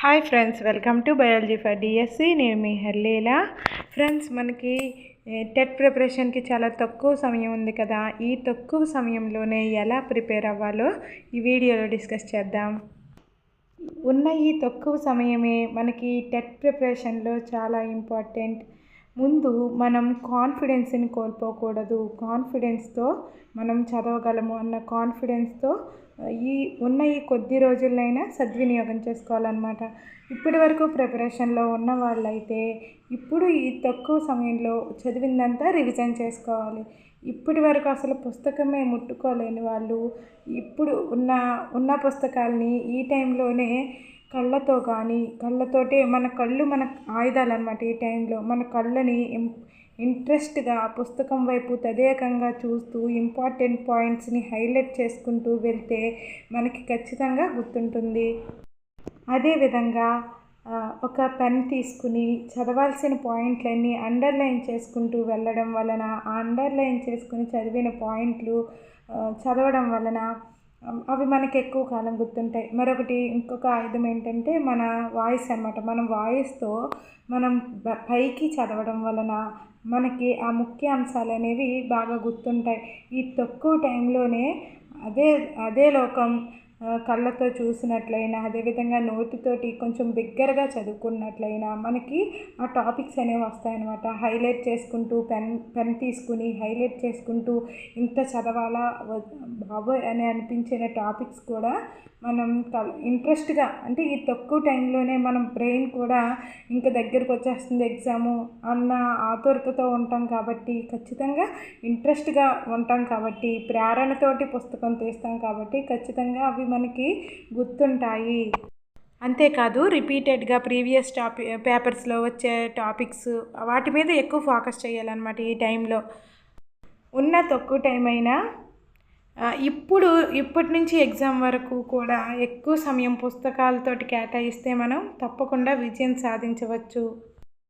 Hi friends, welcome to biology for DSC. నేను మీ హర్లీలా. Friends, మనకి TET ప్రిపరేషన్కి చాలా తక్కువ సమయం ఉంది కదా. ఈ తక్కువ సమయంలోనే ఎలా ప్రిపేర్ అవ్వాలో ఈ వీడియోలో డిస్కస్ చేద్దాం. ఉన్న ఈ తక్కువ సమయమే మనకి టెట్ ప్రిపరేషన్లో చాలా ఇంపార్టెంట్. ముందు మనం కాన్ఫిడెన్స్ని కోల్పోకూడదు. కాన్ఫిడెన్స్తో మనం చదవగలము అన్న కాన్ఫిడెన్స్తో ఈ కొద్ది రోజులైనా సద్వినియోగం చేసుకోవాలన్నమాట. ఇప్పటి వరకు ప్రిపరేషన్లో ఉన్న వాళ్ళైతే ఇప్పుడు ఈ తక్కువ సమయంలో చదివిందంతా రివిజన్ చేసుకోవాలి. ఇప్పటి వరకు అసలు పుస్తకమే ముట్టుకోలేని వాళ్ళు ఇప్పుడు ఉన్న పుస్తకాలని ఈ టైంలోనే కళ్ళతోటే మన కళ్ళు మన ఆయుధాలు అన్నమాట. ఈ టైంలో మన కళ్ళని ఇంట్రెస్ట్గా పుస్తకం వైపు తదేకంగా చూస్తూ ఇంపార్టెంట్ పాయింట్స్ని హైలైట్ చేసుకుంటూ వెళ్తే మనకి ఖచ్చితంగా గుర్తుంటుంది. అదేవిధంగా ఒక పెన్ తీసుకుని చదవాల్సిన పాయింట్లన్నీ అండర్లైన్ చేసుకుంటూ వెళ్ళడం వలన ఆ అండర్లైన్ చేసుకుని చదివిన పాయింట్లు చదవడం వలన అవి మనకి ఎక్కువ కాలం గుర్తుంటాయి. ఇంకొక ఆయుధం ఏంటంటే మన వాయిస్ అన్నమాట. మనం వాయిస్తో మనం పైకి చదవడం వలన మనకి ఆ ముఖ్య అంశాలు అనేవి బాగా గుర్తుంటాయి. ఈ తక్కువ టైంలోనే అదే లోకం కళ్ళతో చూసినట్లయినా, అదేవిధంగా నోటితోటి కొంచెం బిగ్గరగా చదువుకున్నట్లయినా మనకి ఆ టాపిక్స్ అనేవి వస్తాయన్నమాట. హైలైట్ చేసుకుంటూ పెన్ తీసుకుని హైలైట్ చేసుకుంటూ ఇంత చదవాలా బాబోయ్ అని అనిపించిన టాపిక్స్ కూడా మనం ఇంట్రెస్ట్గా, అంటే ఈ తక్కువ టైంలోనే మనం బ్రెయిన్ కూడా ఇంకా దగ్గరకు వచ్చేస్తుంది ఎగ్జాము అన్న ఆతురతతో ఉంటాం కాబట్టి, ఖచ్చితంగా ఇంట్రెస్ట్గా ఉంటాం కాబట్టి, ప్రేరణతోటి పుస్తకం తీస్తాం కాబట్టి ఖచ్చితంగా అవి మనకి గుర్తుంటాయి. అంతేకాదు రిపీటెడ్గా ప్రీవియస్ పేపర్స్లో వచ్చే టాపిక్స్ వాటి మీద ఎక్కువ ఫోకస్ చేయాలన్నమాట. ఈ టైంలో ఉన్న తక్కువ టైం అయినా ఇప్పటి నుంచి ఎగ్జామ్ వరకు కూడా ఎక్కువ సమయం పుస్తకాలతోటి కేటాయిస్తే మనం తప్పకుండా విజయం సాధించవచ్చు.